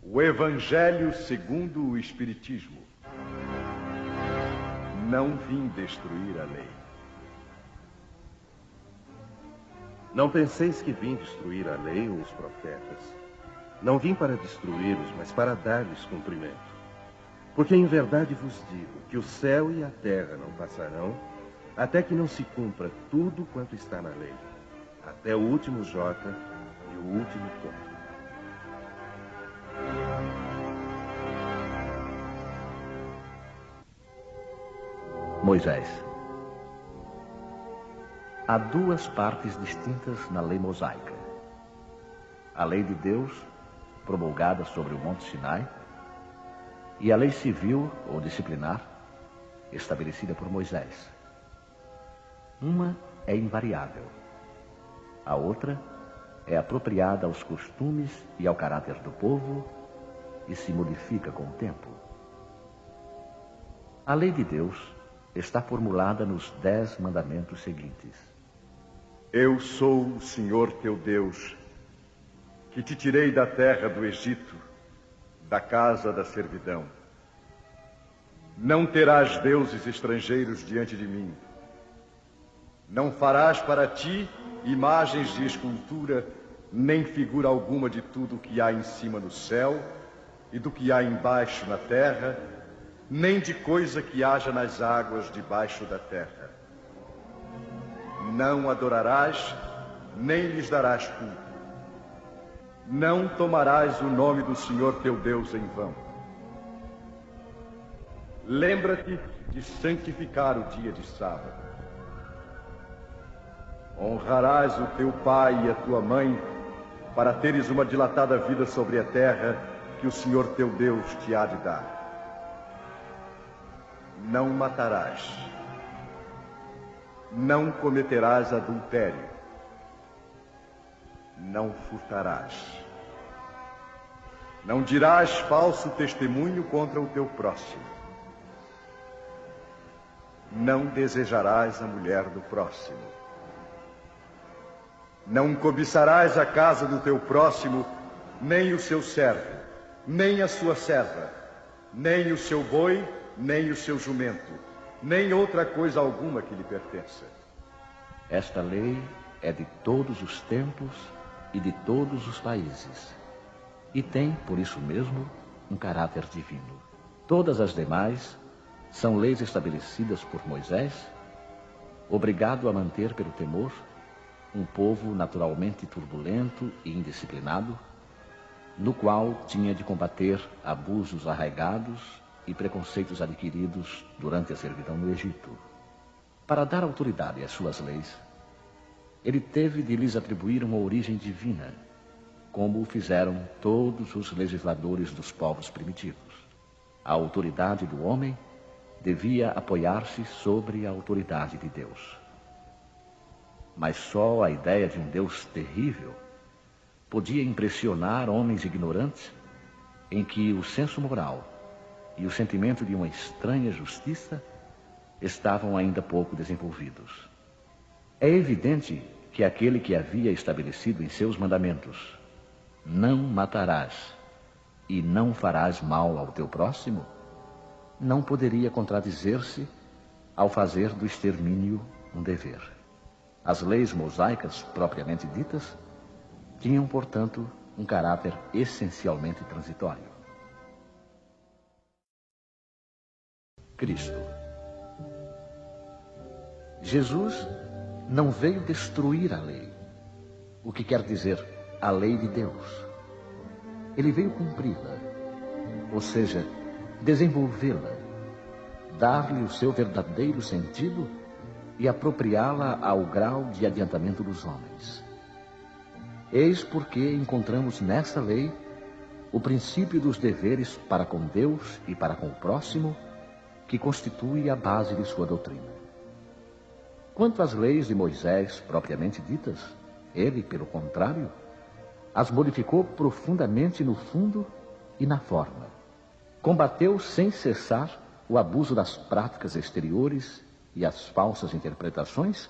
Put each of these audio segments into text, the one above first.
O Evangelho segundo o Espiritismo. Não vim destruir a lei. Não penseis que vim destruir a lei ou os profetas. Não vim para destruí-los, mas para dar-lhes cumprimento. Porque em verdade vos digo que o céu e a terra não passarão, até que não se cumpra tudo quanto está na lei. Até o último jota e o último ponto. Moisés. Há duas partes distintas na lei mosaica. A lei de Deus, promulgada sobre o Monte Sinai, e a lei civil ou disciplinar, estabelecida por Moisés. Uma é invariável. A outra é apropriada aos costumes e ao caráter do povo e se modifica com o tempo. A lei de Deus está formulada nos 10 mandamentos seguintes. Eu sou o Senhor teu Deus, que te tirei da terra do Egito, da casa da servidão. Não terás deuses estrangeiros diante de mim. Não farás para ti imagens de escultura, nem figura alguma de tudo que há em cima no céu e do que há embaixo na terra, nem de coisa que haja nas águas debaixo da terra. Não adorarás, nem lhes darás culto. Não tomarás o nome do Senhor teu Deus em vão. Lembra-te de santificar o dia de sábado. Honrarás o teu pai e a tua mãe, para teres uma dilatada vida sobre a terra que o Senhor teu Deus te há de dar. Não matarás. Não cometerás adultério. Não furtarás. Não dirás falso testemunho contra o teu próximo. Não desejarás a mulher do próximo. Não cobiçarás a casa do teu próximo, nem o seu servo, nem a sua serva, nem o seu boi, nem o seu jumento, nem outra coisa alguma que lhe pertença. Esta lei é de todos os tempos e de todos os países, e tem, por isso mesmo, um caráter divino. Todas as demais são leis estabelecidas por Moisés, obrigado a manter pelo temor um povo naturalmente turbulento e indisciplinado, no qual tinha de combater abusos arraigados e preconceitos adquiridos durante a servidão no Egito. Para dar autoridade às suas leis, ele teve de lhes atribuir uma origem divina, como o fizeram todos os legisladores dos povos primitivos. A autoridade do homem devia apoiar-se sobre a autoridade de Deus. Mas só a ideia de um Deus terrível podia impressionar homens ignorantes em que o senso moral e o sentimento de uma estranha justiça estavam ainda pouco desenvolvidos. É evidente que aquele que havia estabelecido em seus mandamentos, não matarás e não farás mal ao teu próximo, não poderia contradizer-se ao fazer do extermínio um dever. As leis mosaicas, propriamente ditas, tinham, portanto, um caráter essencialmente transitório. Cristo. Jesus não veio destruir a lei, o que quer dizer a lei de Deus. Ele veio cumpri-la, ou seja, desenvolvê-la, dar-lhe o seu verdadeiro sentido e apropriá-la ao grau de adiantamento dos homens. Eis porque encontramos nessa lei o princípio dos deveres para com Deus e para com o próximo, que constitui a base de sua doutrina. Quanto às leis de Moisés propriamente ditas, ele, pelo contrário, as modificou profundamente no fundo e na forma. Combateu sem cessar o abuso das práticas exteriores e as falsas interpretações,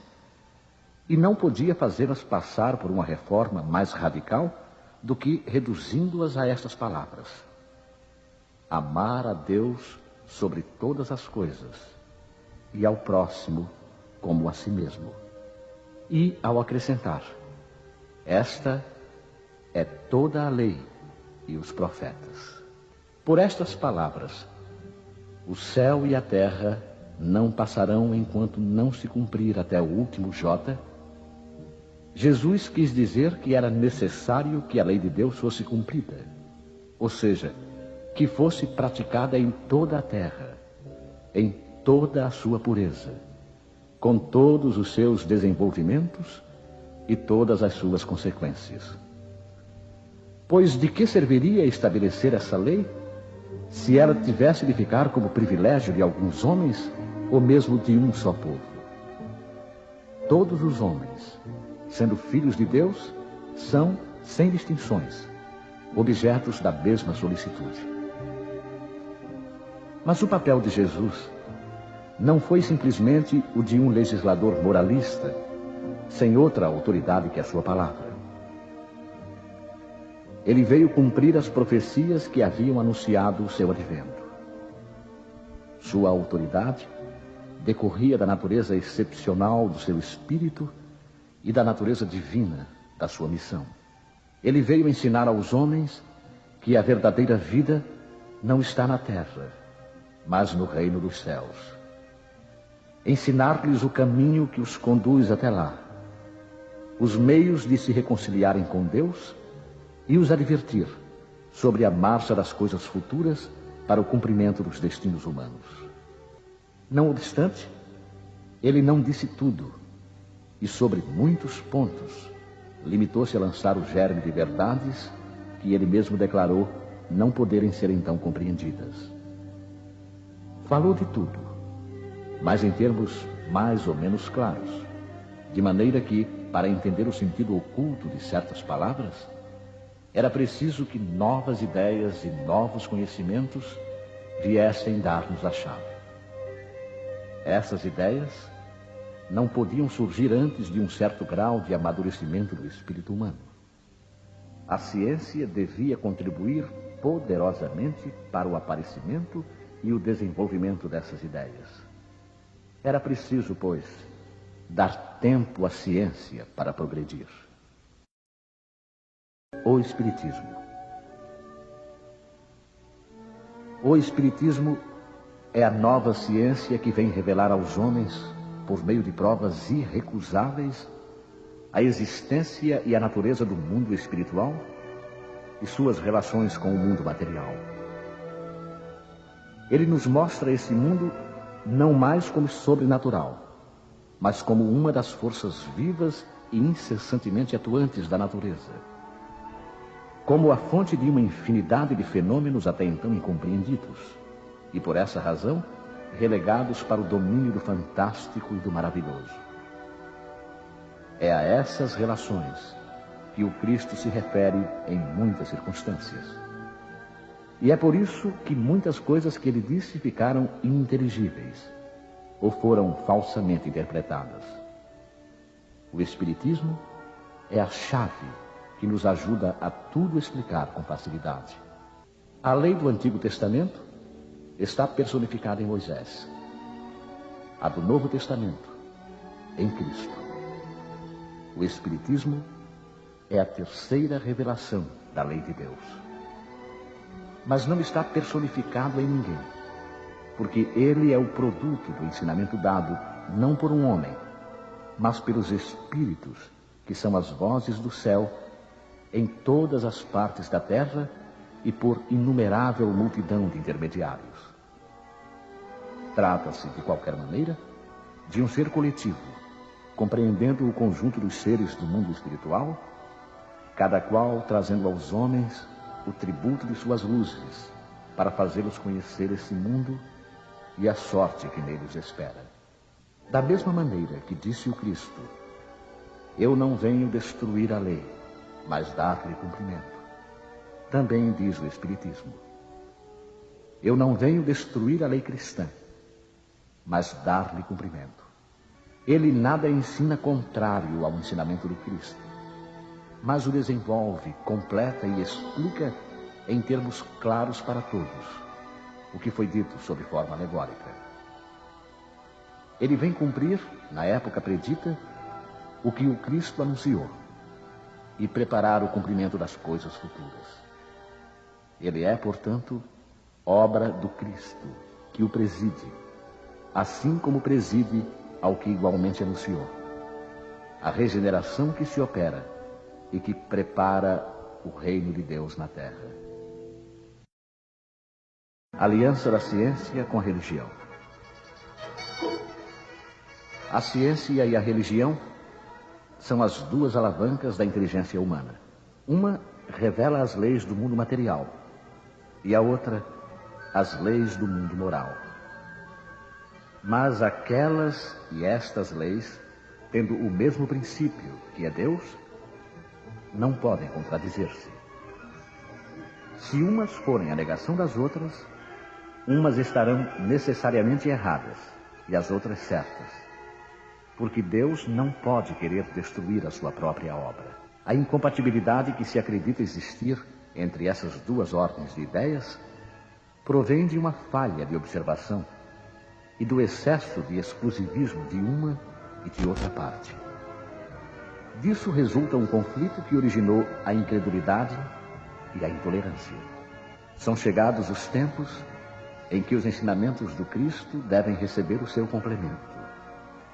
e não podia fazê-las passar por uma reforma mais radical do que reduzindo-as a estas palavras: amar a Deus sobre todas as coisas e ao próximo como a si mesmo. E ao acrescentar: esta é toda a lei e os profetas. Por estas palavras, o céu e a terra não passarão enquanto não se cumprir até o último J. Jesus quis dizer que era necessário que a lei de Deus fosse cumprida, ou seja, que fosse praticada em toda a terra, em toda a sua pureza, com todos os seus desenvolvimentos e todas as suas consequências. Pois de que serviria estabelecer essa lei se ela tivesse de ficar como privilégio de alguns homens ou mesmo de um só povo? Todos os homens, sendo filhos de Deus, são, sem distinções, objetos da mesma solicitude. Mas o papel de Jesus não foi simplesmente o de um legislador moralista, sem outra autoridade que a sua palavra. Ele veio cumprir as profecias que haviam anunciado o seu advento. Sua autoridade decorria da natureza excepcional do seu espírito e da natureza divina da sua missão. Ele veio ensinar aos homens que a verdadeira vida não está na terra, mas no reino dos céus. Ensinar-lhes o caminho que os conduz até lá, os meios de se reconciliarem com Deus e os advertir sobre a marcha das coisas futuras para o cumprimento dos destinos humanos. Não obstante, ele não disse tudo e sobre muitos pontos limitou-se a lançar o germe de verdades que ele mesmo declarou não poderem ser então compreendidas. Falou de tudo, mas em termos mais ou menos claros, de maneira que, para entender o sentido oculto de certas palavras, era preciso que novas ideias e novos conhecimentos viessem dar-nos a chave. Essas ideias não podiam surgir antes de um certo grau de amadurecimento do espírito humano. A ciência devia contribuir poderosamente para o aparecimento e o desenvolvimento dessas ideias. Era preciso, pois, dar tempo à ciência para progredir. O Espiritismo. O Espiritismo é a nova ciência que vem revelar aos homens, por meio de provas irrecusáveis, a existência e a natureza do mundo espiritual e suas relações com o mundo material. Ele nos mostra esse mundo não mais como sobrenatural, mas como uma das forças vivas e incessantemente atuantes da natureza, como a fonte de uma infinidade de fenômenos até então incompreendidos, e por essa razão relegados para o domínio do fantástico e do maravilhoso. É a essas relações que o Cristo se refere em muitas circunstâncias. E é por isso que muitas coisas que ele disse ficaram ininteligíveis ou foram falsamente interpretadas. O Espiritismo é a chave que nos ajuda a tudo explicar com facilidade. A lei do Antigo Testamento está personificada em Moisés. A do Novo Testamento, em Cristo. O Espiritismo é a terceira revelação da lei de Deus. Mas não está personificado em ninguém, porque ele é o produto do ensinamento dado não por um homem, mas pelos Espíritos, que são as vozes do céu em todas as partes da terra e por inumerável multidão de intermediários. Trata-se, de qualquer maneira, de um ser coletivo, compreendendo o conjunto dos seres do mundo espiritual, cada qual trazendo aos homens o tributo de suas luzes, para fazê-los conhecer esse mundo e a sorte que nele os espera. Da mesma maneira que disse o Cristo: eu não venho destruir a lei, mas dar-lhe cumprimento. Também diz o Espiritismo: eu não venho destruir a lei cristã, mas dar-lhe cumprimento. Ele nada ensina contrário ao ensinamento do Cristo. mas o desenvolve, completa e explica em termos claros para todos o que foi dito sob forma alegórica. Ele vem cumprir, na época predita, o que o Cristo anunciou e preparar o cumprimento das coisas futuras. Ele é, portanto, obra do Cristo, que o preside, assim como preside ao que igualmente anunciou. A regeneração que se opera e que prepara o reino de Deus na terra. Aliança da ciência com a religião. A ciência e a religião são as duas alavancas da inteligência humana. Uma revela as leis do mundo material e a outra as leis do mundo moral. Mas aquelas e estas leis, tendo o mesmo princípio, que é Deus, não podem contradizer-se. Se umas forem a negação das outras, umas estarão necessariamente erradas e as outras certas, porque Deus não pode querer destruir a sua própria obra. A incompatibilidade que se acredita existir entre essas duas ordens de ideias provém de uma falha de observação e do excesso de exclusivismo de uma e de outra parte. Disso resulta um conflito que originou a incredulidade e a intolerância. São chegados os tempos em que os ensinamentos do Cristo devem receber o seu complemento,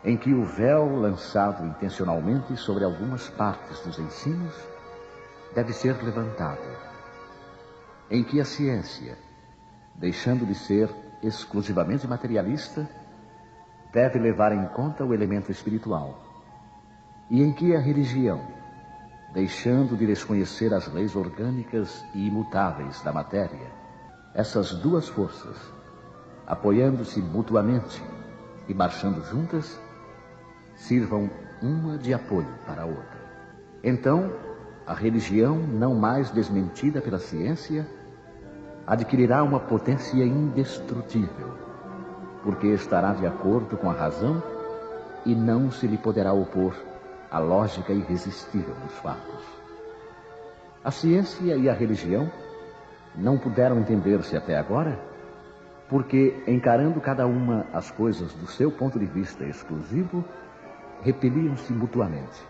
em que o véu lançado intencionalmente sobre algumas partes dos ensinos deve ser levantado, em que a ciência, deixando de ser exclusivamente materialista, deve levar em conta o elemento espiritual, e em que a religião, deixando de desconhecer as leis orgânicas e imutáveis da matéria, essas duas forças, apoiando-se mutuamente e marchando juntas, sirvam uma de apoio para a outra. Então, a religião, não mais desmentida pela ciência, adquirirá uma potência indestrutível, porque estará de acordo com a razão e não se lhe poderá opor a lógica irresistível dos fatos. A ciência e a religião não puderam entender-se até agora, porque, encarando cada uma as coisas do seu ponto de vista exclusivo, repeliam-se mutuamente.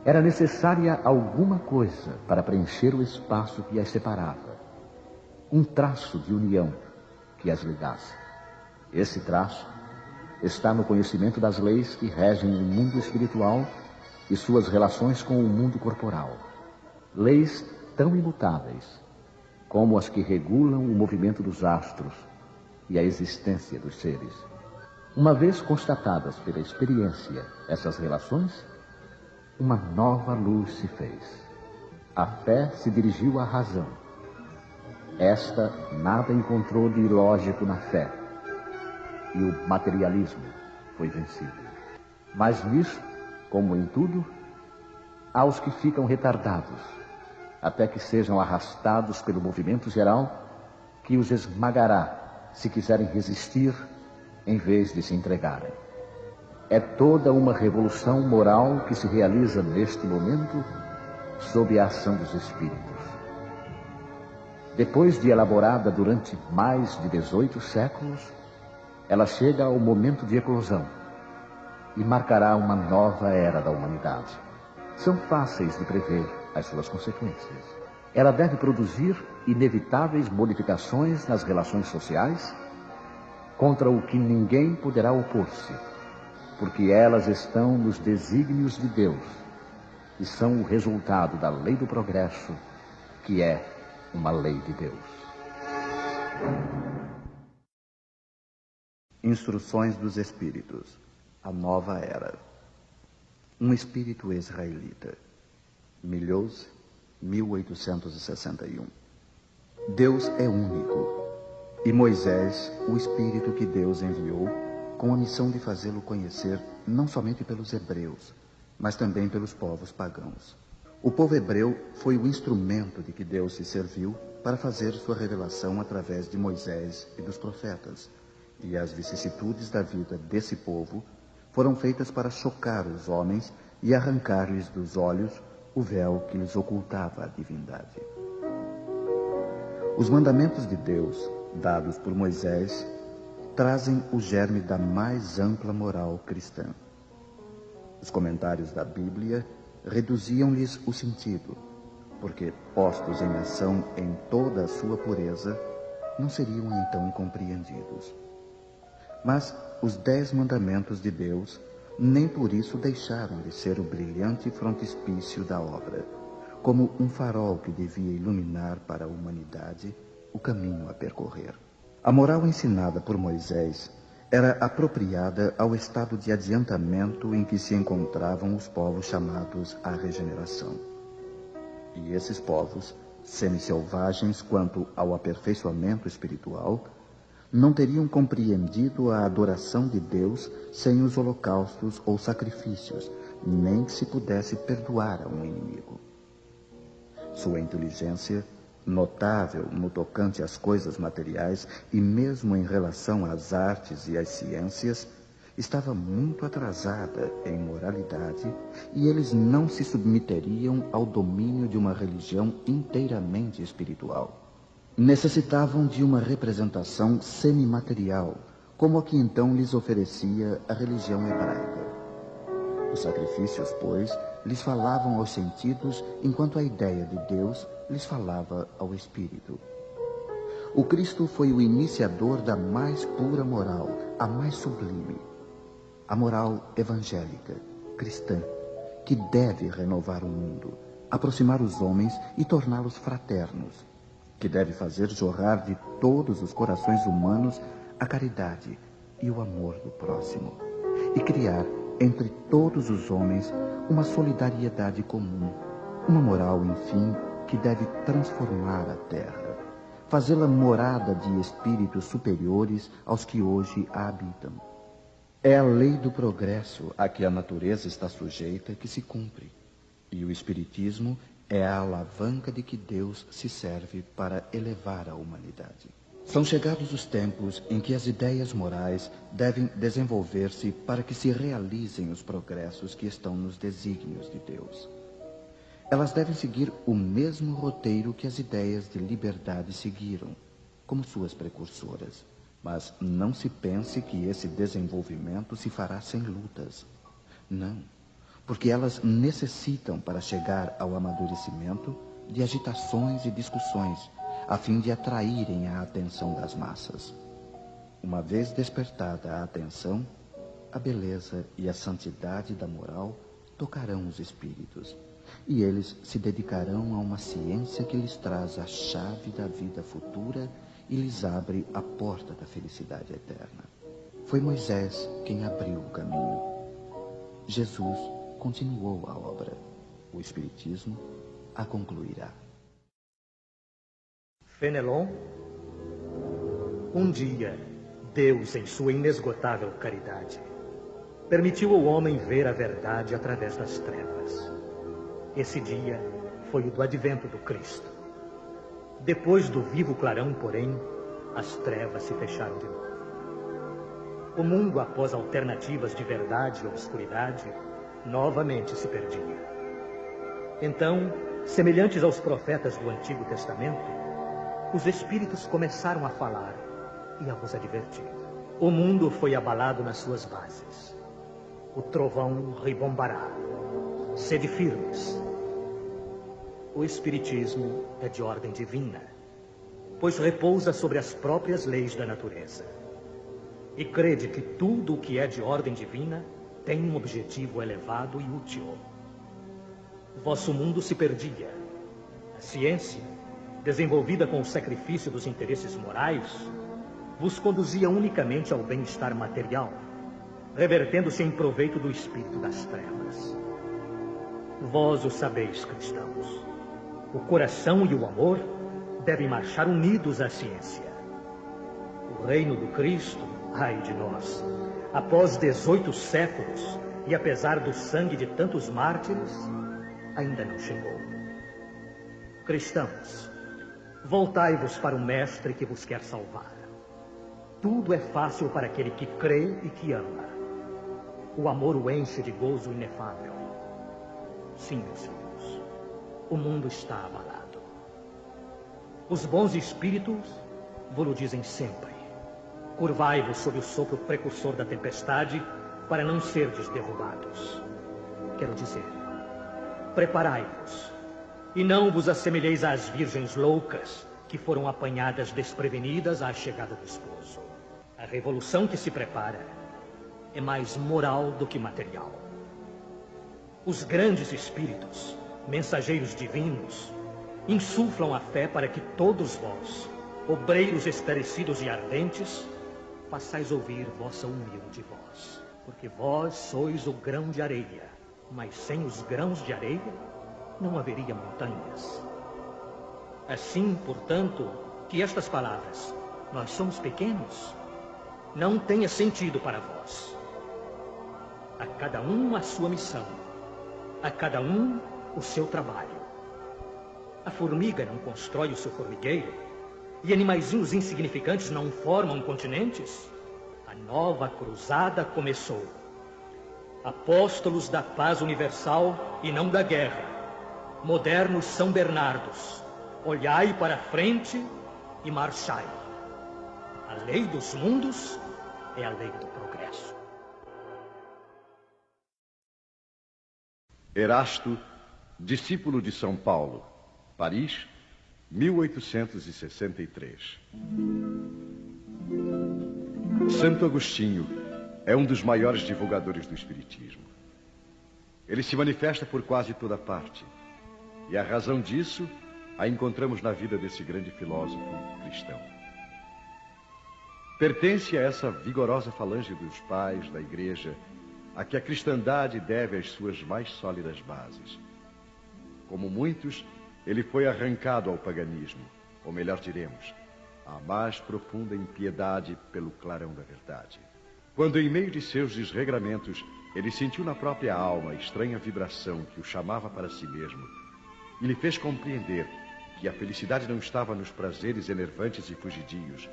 Era necessária alguma coisa para preencher o espaço que as separava, um traço de união que as ligasse. Esse traço está no conhecimento das leis que regem o mundo espiritual e suas relações com o mundo corporal. Leis tão imutáveis como as que regulam o movimento dos astros e a existência dos seres. Uma vez constatadas pela experiência essas relações, uma nova luz se fez. A fé se dirigiu à razão. Esta nada encontrou de ilógico na fé, e o materialismo foi vencido. Mas nisso, como em tudo, há os que ficam retardados, até que sejam arrastados pelo movimento geral que os esmagará se quiserem resistir em vez de se entregarem. É toda uma revolução moral que se realiza neste momento sob a ação dos espíritos. Depois de elaborada durante mais de 18 séculos, ela chega ao momento de eclosão e marcará uma nova era da humanidade. São fáceis de prever as suas consequências. Ela deve produzir inevitáveis modificações nas relações sociais, contra o que ninguém poderá opor-se, porque elas estão nos desígnios de Deus e são o resultado da lei do progresso, que é uma lei de Deus. Instruções dos Espíritos. A Nova Era. Um espírito israelita. Milhouse, 1861. Deus é único, e Moisés, o espírito que Deus enviou, com a missão de fazê-lo conhecer não somente pelos hebreus, mas também pelos povos pagãos. O povo hebreu foi o instrumento de que Deus se serviu para fazer sua revelação através de Moisés e dos profetas, e as vicissitudes da vida desse povo foram feitas para chocar os homens e arrancar-lhes dos olhos o véu que lhes ocultava a divindade. Os mandamentos de Deus, dados por Moisés, trazem o germe da mais ampla moral cristã. Os comentários da Bíblia reduziam-lhes o sentido, porque, postos em ação em toda a sua pureza, não seriam então compreendidos. Mas os 10 mandamentos de Deus nem por isso deixaram de ser o brilhante frontispício da obra, como um farol que devia iluminar para a humanidade o caminho a percorrer. A moral ensinada por Moisés era apropriada ao estado de adiantamento em que se encontravam os povos chamados à regeneração. E esses povos, semi-selvagens quanto ao aperfeiçoamento espiritual, não teriam compreendido a adoração de Deus sem os holocaustos ou sacrifícios, nem que se pudesse perdoar a um inimigo. Sua inteligência, notável no tocante às coisas materiais e mesmo em relação às artes e às ciências, estava muito atrasada em moralidade e eles não se submeteriam ao domínio de uma religião inteiramente espiritual. Necessitavam de uma representação semimaterial, como a que então lhes oferecia a religião hebraica. Os sacrifícios, pois, lhes falavam aos sentidos, enquanto a ideia de Deus lhes falava ao espírito. O Cristo foi o iniciador da mais pura moral, a mais sublime, a moral evangélica, cristã, que deve renovar o mundo, aproximar os homens e torná-los fraternos, que deve fazer jorrar de todos os corações humanos a caridade e o amor do próximo, e criar entre todos os homens uma solidariedade comum, uma moral, enfim, que deve transformar a terra, fazê-la morada de espíritos superiores aos que hoje a habitam. É a lei do progresso a que a natureza está sujeita que se cumpre, e o espiritismo é a alavanca de que Deus se serve para elevar a humanidade. São chegados os tempos em que as ideias morais devem desenvolver-se para que se realizem os progressos que estão nos desígnios de Deus. Elas devem seguir o mesmo roteiro que as ideias de liberdade seguiram, como suas precursoras. Mas não se pense que esse desenvolvimento se fará sem lutas. Não, porque elas necessitam, para chegar ao amadurecimento, de agitações e discussões, a fim de atraírem a atenção das massas. Uma vez despertada a atenção, a beleza e a santidade da moral tocarão os espíritos, e eles se dedicarão a uma ciência que lhes traz a chave da vida futura e lhes abre a porta da felicidade eterna. Foi Moisés quem abriu o caminho. Jesus continuou a obra. O Espiritismo a concluirá. Fenelon, um dia, Deus, em sua inesgotável caridade, permitiu ao homem ver a verdade através das trevas. Esse dia foi o do advento do Cristo. Depois do vivo clarão, porém, as trevas se fecharam de novo. O mundo, após alternativas de verdade e obscuridade, novamente se perdia. Então, semelhantes aos profetas do Antigo Testamento, os espíritos começaram a falar e a vos advertir. O mundo foi abalado nas suas bases. O trovão ribombará. Sede firmes. O Espiritismo é de ordem divina, pois repousa sobre as próprias leis da natureza. E crede que tudo o que é de ordem divina tem um objetivo elevado e útil. Vosso mundo se perdia. A ciência, desenvolvida com o sacrifício dos interesses morais, vos conduzia unicamente ao bem-estar material, revertendo-se em proveito do espírito das trevas. Vós o sabeis, cristãos. O coração e o amor devem marchar unidos à ciência. O reino do Cristo, ai de nós, após 18 séculos e apesar do sangue de tantos mártires, ainda não chegou. Cristãos, voltai-vos para o Mestre que vos quer salvar. Tudo é fácil para aquele que crê e que ama. O amor o enche de gozo inefável. Sim, meus filhos. o mundo está abalado. Os bons espíritos vos dizem sempre: curvai-vos sob o sopro precursor da tempestade, para não serdes derrubados. Quero dizer, preparai-vos, e não vos assemelheis às virgens loucas que foram apanhadas desprevenidas à chegada do esposo. A revolução que se prepara é mais moral do que material. Os grandes espíritos, mensageiros divinos, insuflam a fé para que todos vós, obreiros esclarecidos e ardentes, façais ouvir vossa humilde voz. Porque vós sois o grão de areia, mas sem os grãos de areia não haveria montanhas. Assim, portanto, que estas palavras, nós somos pequenos, não tenha sentido para vós. A cada um a sua missão, a cada um o seu trabalho. A formiga não constrói o seu formigueiro, e animaizinhos insignificantes não formam continentes. A nova cruzada começou. Apóstolos da paz universal e não da guerra, modernos São Bernardos, olhai para a frente e marchai. A lei dos mundos é a lei do progresso. Erasto, discípulo de São Paulo, Paris, 1863. Santo Agostinho é um dos maiores divulgadores do Espiritismo. Ele se manifesta por quase toda parte, e a razão disso a encontramos na vida desse grande filósofo cristão. Pertence a essa vigorosa falange dos pais da Igreja a que a cristandade deve as suas mais sólidas bases. Como muitos, ele foi arrancado ao paganismo, ou melhor diremos, à mais profunda impiedade pelo clarão da verdade. Quando, em meio de seus desregramentos, ele sentiu na própria alma a estranha vibração que o chamava para si mesmo e lhe fez compreender que a felicidade não estava nos prazeres enervantes e fugidios.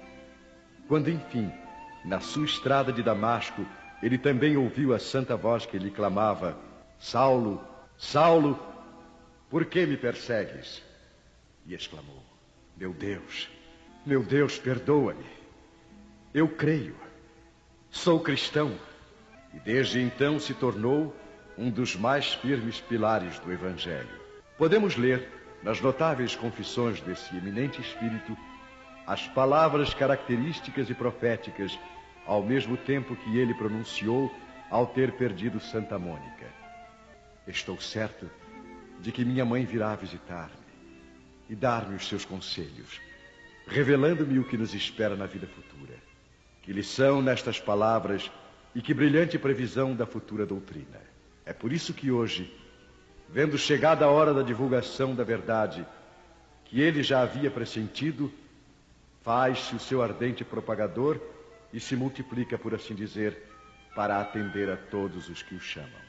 Quando, enfim, na sua estrada de Damasco, ele também ouviu a santa voz que lhe clamava: Saulo, Saulo, por que me persegues? E exclamou: meu Deus, perdoa-me. Eu creio, sou cristão. E desde então se tornou um dos mais firmes pilares do Evangelho. Podemos ler, nas notáveis confissões desse eminente espírito, as palavras características e proféticas, ao mesmo tempo que ele pronunciou ao ter perdido Santa Mônica. Estou certo de que minha mãe virá visitar-me e dar-me os seus conselhos, revelando-me o que nos espera na vida futura. Que lição nestas palavras e que brilhante previsão da futura doutrina. É por isso que hoje, vendo chegada a hora da divulgação da verdade, que ele já havia pressentido, faz-se o seu ardente propagador e se multiplica, por assim dizer, para atender a todos os que o chamam.